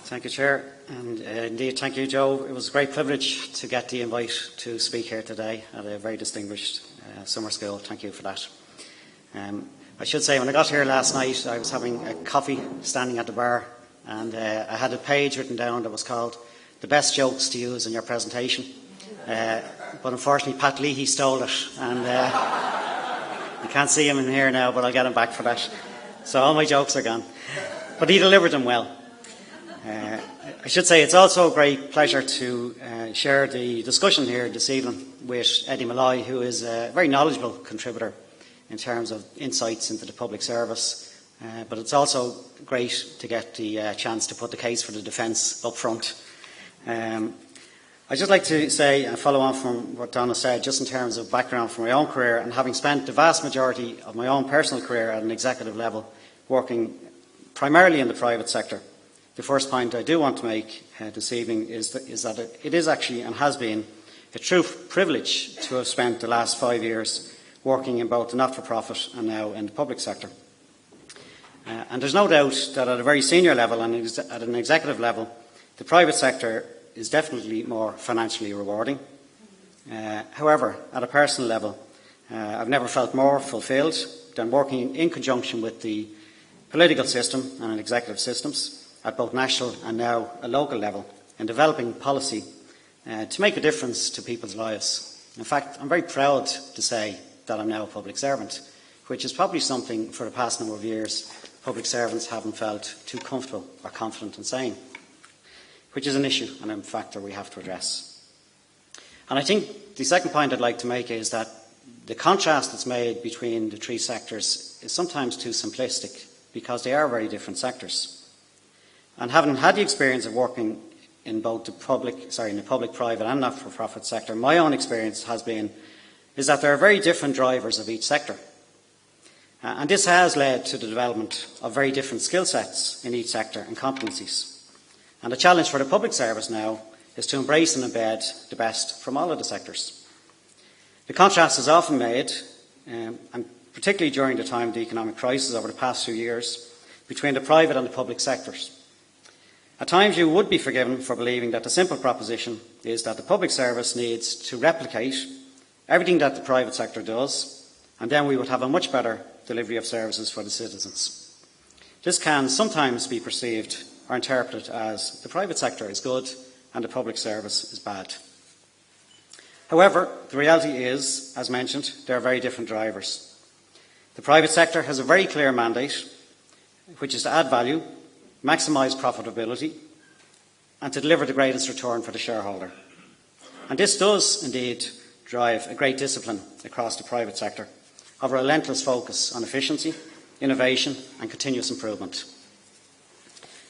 Thank you, Chair, and indeed thank you, Joe. It was a great privilege to get the invite to speak here today at a very distinguished summer school. Thank you for that. I should say, when I got here last night, I was having a coffee standing at the bar, and I had a page written down that was called "The Best Jokes to Use in Your Presentation." But unfortunately, Pat Leahy stole it, and you can't see him in here now, but I'll get him back for that. So all my jokes are gone. But he delivered them well. I should say it's also a great pleasure to share the discussion here this evening with Eddie Malloy, who is a very knowledgeable contributor in terms of insights into the public service. But it's also great to get the chance to put the case for the defence up front. I'd just like to say and follow on from what Donna said, just in terms of background from my own career, and having spent the vast majority of my own personal career at an executive level, working primarily in the private sector. The first point I do want to make this evening is that it is actually and has been a true privilege to have spent the last 5 years working in both the not-for-profit and now in the public sector. And there's no doubt that at a very senior level and at an executive level, the private sector is definitely more financially rewarding. However, at a personal level, I've never felt more fulfilled than working in conjunction with the political system and executive systems at both national and now a local level in developing policy to make a difference to people's lives. In fact, I'm very proud to say that I'm now a public servant, which is probably something for the past number of years public servants haven't felt too comfortable or confident in saying, which is an issue and a factor we have to address. And I think the second point I'd like to make is that the contrast that's made between the three sectors is sometimes too simplistic, because they are very different sectors. And having had the experience of working in both the public, private and not-for-profit sector, my own experience is that there are very different drivers of each sector. And this has led to the development of very different skill sets in each sector and competencies. And the challenge for the public service now is to embrace and embed the best from all of the sectors. The contrast is often made, and particularly during the time of the economic crisis over the past few years, between the private and the public sectors. At times you would be forgiven for believing that the simple proposition is that the public service needs to replicate everything that the private sector does, and then we would have a much better delivery of services for the citizens. This can sometimes be perceived or interpreted as the private sector is good and the public service is bad. However, the reality is, as mentioned, there are very different drivers. The private sector has a very clear mandate, which is to add value, maximise profitability, and to deliver the greatest return for the shareholder. And this does indeed drive a great discipline across the private sector of a relentless focus on efficiency, innovation and continuous improvement.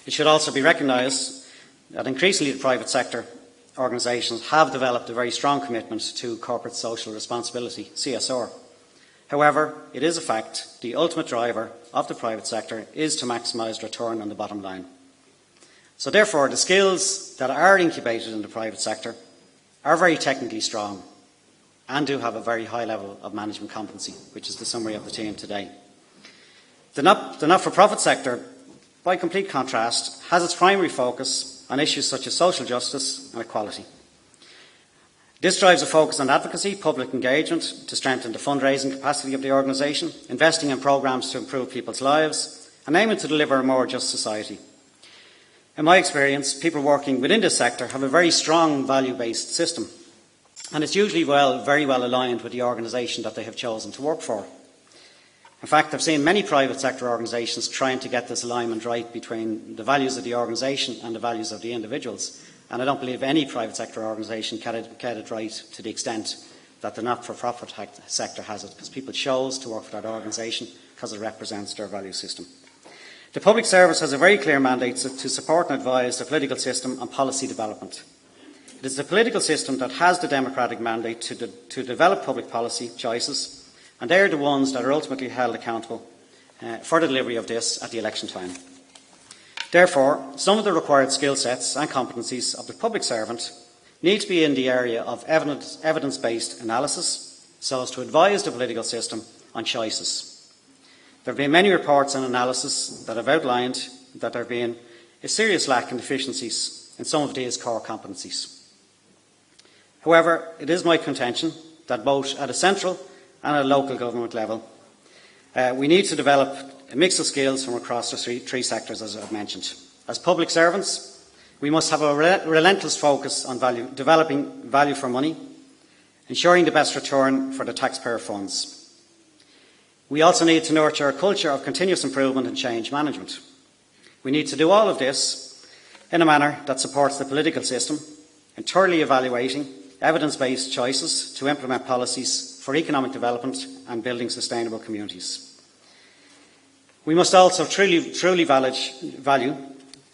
It should also be recognised that increasingly the private sector organisations have developed a very strong commitment to corporate social responsibility, CSR. However, it is a fact the ultimate driver of the private sector is to maximise return on the bottom line. So therefore, the skills that are incubated in the private sector are very technically strong and do have a very high level of management competency, which is the summary of the team today. The not-for-profit sector, by complete contrast, has its primary focus on issues such as social justice and equality. This drives a focus on advocacy, public engagement to strengthen the fundraising capacity of the organisation, investing in programmes to improve people's lives, and aiming to deliver a more just society. In my experience, people working within this sector have a very strong value-based system, and it's usually very well aligned with the organisation that they have chosen to work for. In fact, I've seen many private sector organisations trying to get this alignment right between the values of the organisation and the values of the individuals. And I don't believe any private sector organisation can get it right to the extent that the not-for-profit sector has it, because people chose to work for that organisation because it represents their value system. The public service has a very clear mandate to support and advise the political system on policy development. It is the political system that has the democratic mandate to develop public policy choices, and they are the ones that are ultimately held accountable for the delivery of this at the election time. Therefore, some of the required skill sets and competencies of the public servant need to be in the area of evidence-based analysis, so as to advise the political system on choices. There have been many reports and analysis that have outlined that there have been a serious lack in deficiencies in some of these core competencies. However, it is my contention that both at a central and at a local government level, we need to develop a mix of skills from across the three sectors, as I've mentioned. As public servants, we must have a relentless focus on developing value for money, ensuring the best return for the taxpayer funds. We also need to nurture a culture of continuous improvement and change management. We need to do all of this in a manner that supports the political system in thoroughly evaluating evidence-based choices to implement policies for economic development and building sustainable communities. We must also truly value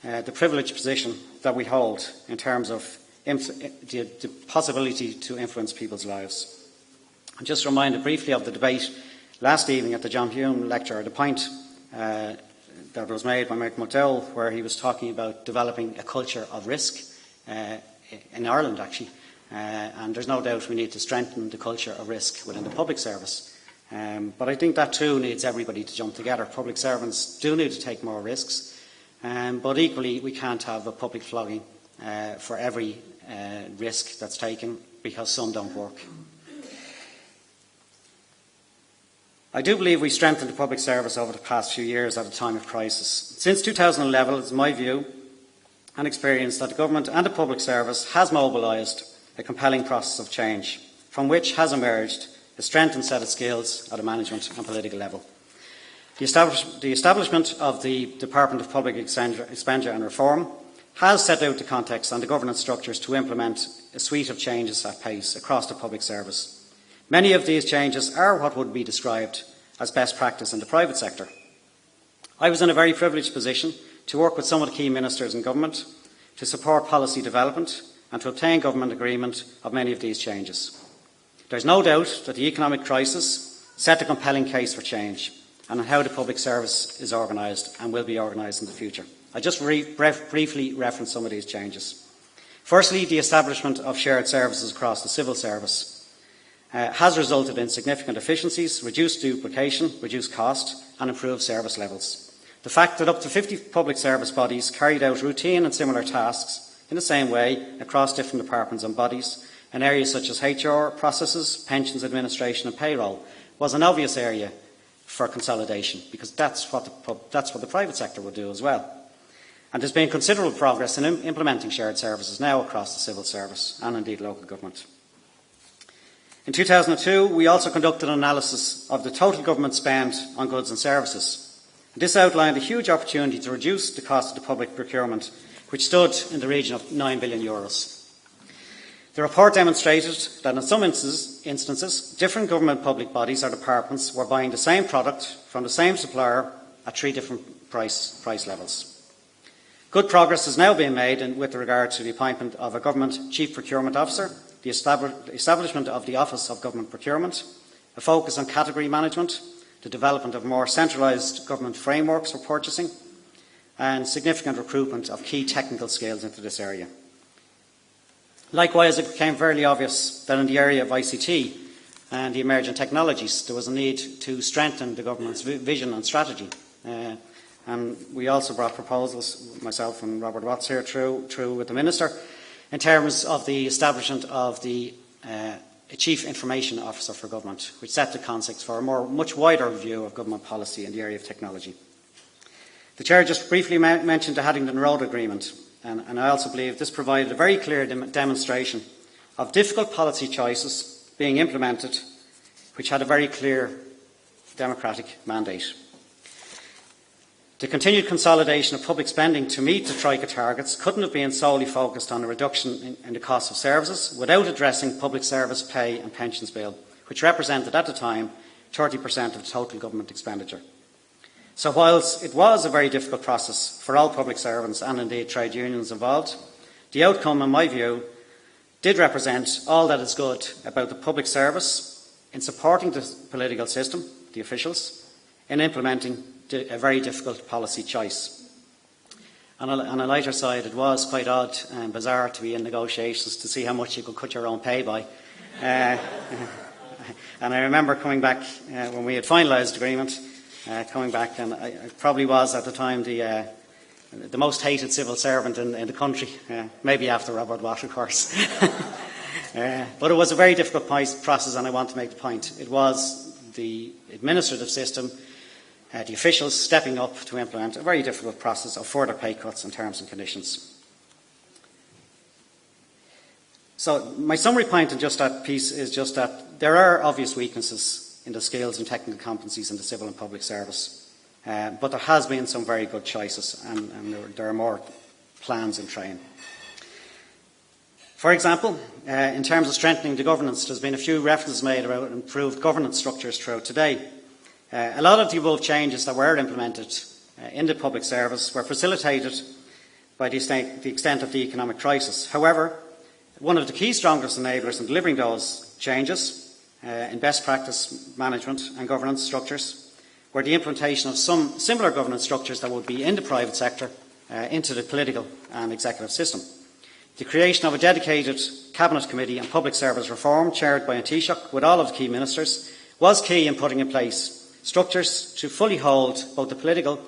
the privileged position that we hold in terms of the possibility to influence people's lives. I'm just reminded briefly of the debate last evening at the John Hume lecture, the point that was made by MacGill, where he was talking about developing a culture of risk in Ireland, actually. And there's no doubt we need to strengthen the culture of risk within the public service. But I think that too needs everybody to jump together. Public servants do need to take more risks, but equally we can't have a public flogging for every risk that's taken because some don't work. I do believe we strengthened the public service over the past few years at a time of crisis. Since 2011, it's my view and experience that the government and the public service has mobilised a compelling process of change, from which has emerged a strengthened set of skills at a management and political level. The establishment of the Department of Public Expenditure and Reform has set out the context and the governance structures to implement a suite of changes at pace across the public service. Many of these changes are what would be described as best practice in the private sector. I was in a very privileged position to work with some of the key ministers in government to support policy development and to obtain government agreement of many of these changes. There is no doubt that the economic crisis set a compelling case for change and on how the public service is organised and will be organised in the future. I just briefly reference some of these changes. Firstly, the establishment of shared services across the civil service has resulted in significant efficiencies, reduced duplication, reduced cost and improved service levels. The fact that up to 50 public service bodies carried out routine and similar tasks in the same way across different departments and bodies in areas such as HR, processes, pensions administration and payroll was an obvious area for consolidation, because that's what the private sector would do as well. And there's been considerable progress in implementing shared services now across the civil service and indeed local government. In 2002, we also conducted an analysis of the total government spend on goods and services. This outlined a huge opportunity to reduce the cost of the public procurement, which stood in the region of €9 billion. The report demonstrated that in some instances, different government public bodies or departments were buying the same product from the same supplier at three different price levels. Good progress is now being made with regard to the appointment of a Government Chief Procurement Officer, the establishment of the Office of Government Procurement, a focus on category management, the development of more centralised government frameworks for purchasing, and significant recruitment of key technical skills into this area. Likewise, it became fairly obvious that in the area of ICT and the emerging technologies, there was a need to strengthen the government's vision and strategy. And we also brought proposals, myself and Robert Watts here, through with the Minister, in terms of the establishment of a Chief Information Officer for Government, which set the context for a much wider review of government policy in the area of technology. The Chair just briefly mentioned the Haddington Road Agreement, and I also believe this provided a very clear demonstration of difficult policy choices being implemented, which had a very clear democratic mandate. The continued consolidation of public spending to meet the Troika targets couldn't have been solely focused on a reduction in the cost of services without addressing public service pay and pensions bill, which represented at the time 30% of the total government expenditure. So whilst it was a very difficult process for all public servants and indeed trade unions involved, the outcome, in my view, did represent all that is good about the public service in supporting the political system, the officials, in implementing a very difficult policy choice. On a lighter side, it was quite odd and bizarre to be in negotiations to see how much you could cut your own pay by. And I remember coming back when we had finalised the agreement, coming back, and I probably was at the time the the most hated civil servant in the country, maybe after Robert Watt, of course. But it was a very difficult process, and I want to make the point. It was the administrative system, the officials stepping up to implement a very difficult process of further pay cuts and terms and conditions. So my summary point in just that piece is just that there are obvious weaknesses in the skills and technical competencies in the civil and public service, but there has been some very good choices, and there are more plans in train. For example, in terms of strengthening the governance, there's been a few references made about improved governance structures throughout today. A lot of the above changes that were implemented in the public service were facilitated by the extent of the economic crisis. However, one of the key strongest enablers in delivering those changes in best practice management and governance structures were the implementation of some similar governance structures that would be in the private sector into the political and executive system. The creation of a dedicated Cabinet Committee on Public Service Reform, chaired by an Taoiseach with all of the key ministers, was key in putting in place structures to fully hold both the political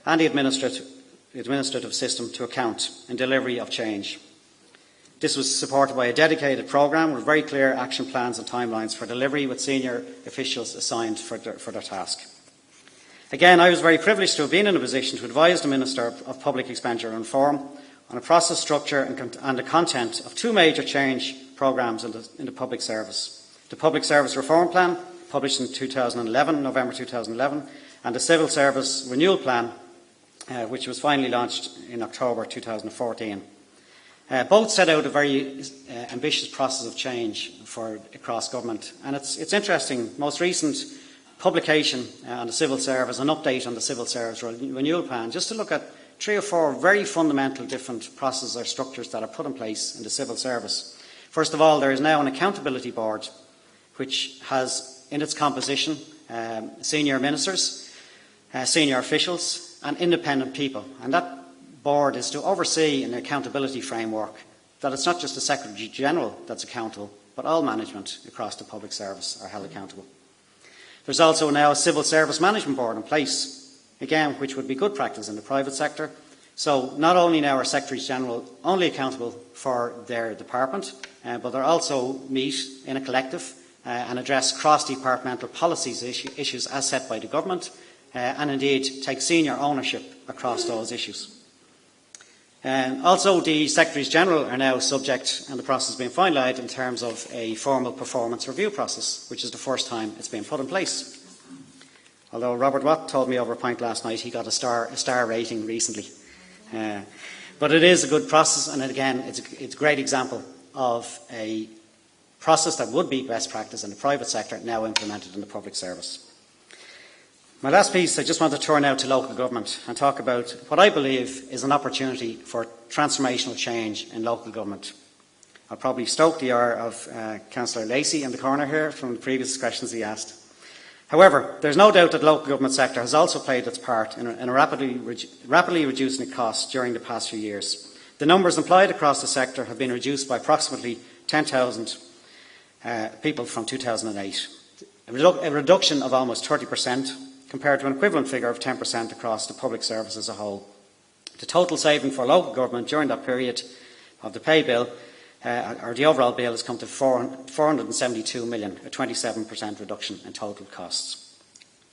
and the administrative system to account in delivery of change. This was supported by a dedicated programme with very clear action plans and timelines for delivery, with senior officials assigned for their task. Again, I was very privileged to have been in a position to advise the Minister of Public Expenditure and Reform on a process, structure and the content of two major change programmes in the public service. The Public Service Reform Plan, published in November 2011, and the Civil Service Renewal Plan, which was finally launched in October 2014. Both set out a very ambitious process of change across government. And it's interesting, most recent publication on the civil service, an update on the Civil Service Renewal Plan, just to look at 3 or 4 very fundamental different processes or structures that are put in place in the civil service. First of all, there is now an accountability board which has in its composition senior ministers, senior officials and independent people. And that board is to oversee an accountability framework that it's not just the Secretary General that's accountable, but all management across the public service are held accountable. There's also now a Civil Service Management Board in place, again, which would be good practice in the private sector. So not only now are Secretaries General only accountable for their department, but they also meet in a collective and address cross-departmental policies issues as set by the government, and indeed take senior ownership across those issues. Also, the Secretaries General are now subject, and the process is being finalised in terms of a formal performance review process, which is the first time it's been put in place. Although Robert Watt told me over a pint last night he got a star rating recently. But it is a good process, and again, it's a great example of a process that would be best practice in the private sector, now implemented in the public service. My last piece, I just want to turn now to local government and talk about what I believe is an opportunity for transformational change in local government. I'll probably stoke the ire of Councillor Lacey in the corner here from the previous questions he asked. However, there is no doubt that the local government sector has also played its part in rapidly reducing its costs during the past few years. The numbers employed across the sector have been reduced by approximately 10,000 people from 2008, a reduction of almost 30%, compared to an equivalent figure of 10% across the public service as a whole. The total saving for local government during that period of the pay bill, or the overall bill, has come to 472 million, a 27% reduction in total costs.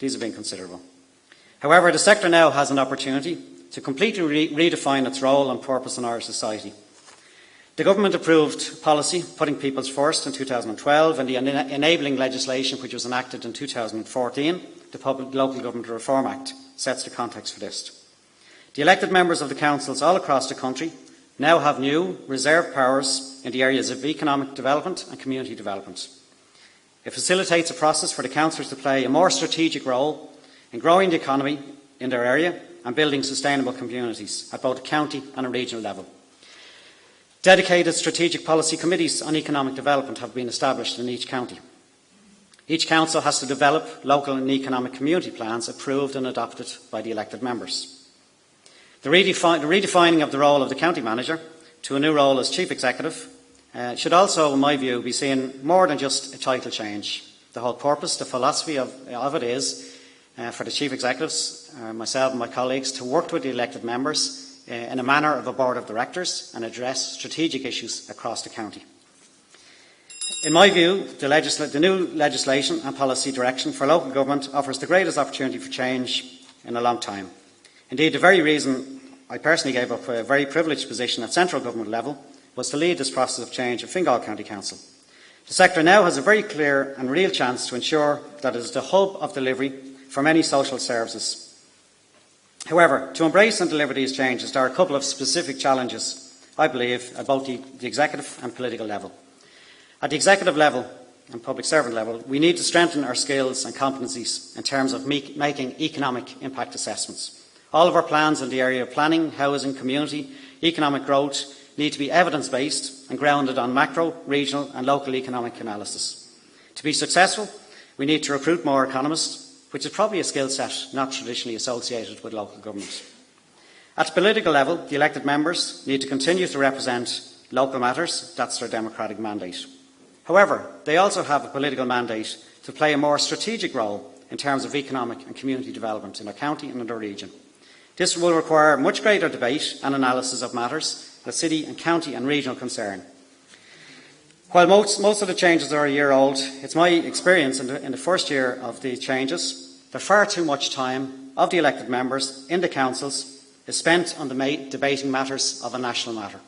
These have been considerable. However, the sector now has an opportunity to completely redefine its role and purpose in Irish society. The government approved policy putting people's first in 2012, and the enabling legislation which was enacted in 2014, the Public Local Government Reform Act, sets the context for this. The elected members of the councils all across the country now have new reserved powers in the areas of economic development and community development. It facilitates a process for the councillors to play a more strategic role in growing the economy in their area and building sustainable communities at both a county and a regional level. Dedicated strategic policy committees on economic development have been established in each county. Each council has to develop local and economic community plans approved and adopted by the elected members. The redefining of the role of the county manager to a new role as chief executive should also, in my view, be seen more than just a title change. The whole purpose, the philosophy of it is for the chief executives, myself and my colleagues, to work with the elected members in a manner of a board of directors and address strategic issues across the county. In my view, the new legislation and policy direction for local government offers the greatest opportunity for change in a long time. Indeed, the very reason I personally gave up a very privileged position at central government level was to lead this process of change at Fingal County Council. The sector now has a very clear and real chance to ensure that it is the hub of delivery for many social services. However, to embrace and deliver these changes, there are a couple of specific challenges, I believe, at both the executive and political level. At the executive level and public servant level, we need to strengthen our skills and competencies in terms of making economic impact assessments. All of our plans in the area of planning, housing, community, economic growth need to be evidence-based and grounded on macro, regional and local economic analysis. To be successful, we need to recruit more economists, which is probably a skill set not traditionally associated with local government. At the political level, the elected members need to continue to represent local matters. That's their democratic mandate. However, they also have a political mandate to play a more strategic role in terms of economic and community development in their county and in their region. This will require much greater debate and analysis of matters that city and county and regional concern. While most of the changes are a year old, it's my experience in the first year of the changes that far too much time of the elected members in the councils is spent on debating matters of a national matter.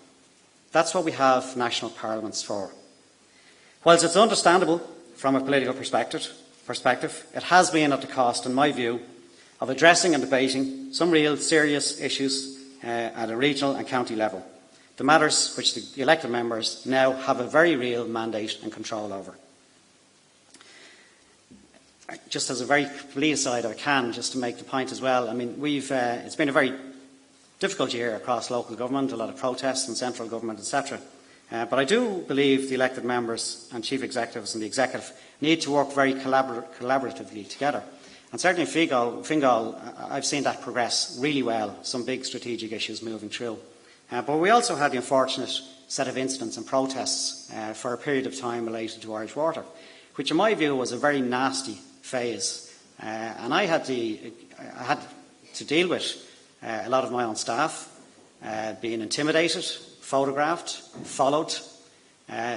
That's what we have national parliaments for. Whilst it's understandable from a political perspective, it has been at the cost, in my view, of addressing and debating some real serious issues at a regional and county level, the matters which the elected members now have a very real mandate and control over. Just as a very complete aside, I can, just to make the point as well, I mean, it's been a very difficult year across local government, a lot of protests in central government, etc. But I do believe the elected members and chief executives and the executive need to work very collaboratively together. And certainly in Fingal, I've seen that progress really well, some big strategic issues moving through. But we also had the unfortunate set of incidents and protests for a period of time related to Irish Water, which in my view was a very nasty phase. And I had to deal with a lot of my own staff being intimidated, photographed, followed,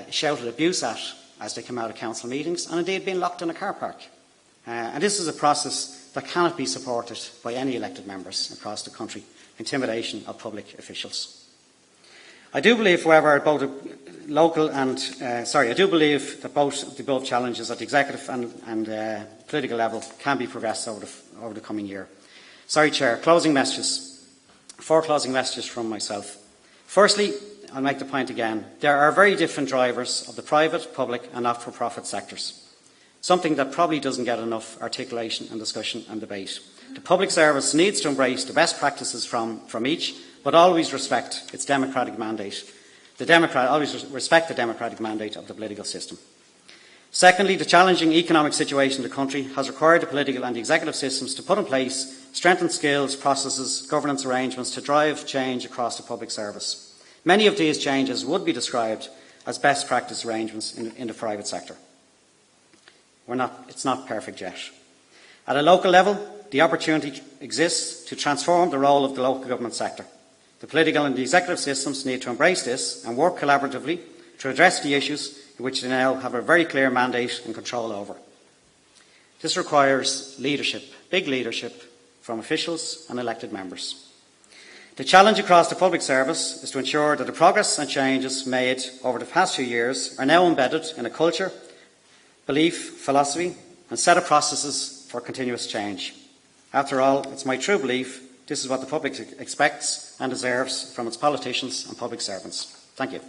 shouted abuse at as they came out of council meetings, and indeed being locked in a car park. And this is a process that cannot be supported by any elected members across the country, intimidation of public officials. I do believe, however, I do believe that both the above challenges at the executive and political level can be progressed over the coming year. Sorry, Chair. Closing messages. 4 closing messages from myself. Firstly, I'll make the point again. There are very different drivers of the private, public and not-for-profit sectors, something that probably doesn't get enough articulation and discussion and debate. The public service needs to embrace the best practices from each, but always respect its democratic mandate. Always respect the democratic mandate of the political system. Secondly, the challenging economic situation in the country has required the political and the executive systems to put in place strengthened skills, processes, governance arrangements to drive change across the public service. Many of these changes would be described as best practice arrangements in the private sector. It's not perfect yet. At a local level, the opportunity exists to transform the role of the local government sector. The political and the executive systems need to embrace this and work collaboratively to address the issues in which they now have a very clear mandate and control over. This requires leadership, big leadership, from officials and elected members. The challenge across the public service is to ensure that the progress and changes made over the past few years are now embedded in a culture, belief, philosophy and set of processes for continuous change. After all, it's my true belief this is what the public expects and deserves from its politicians and public servants. Thank you.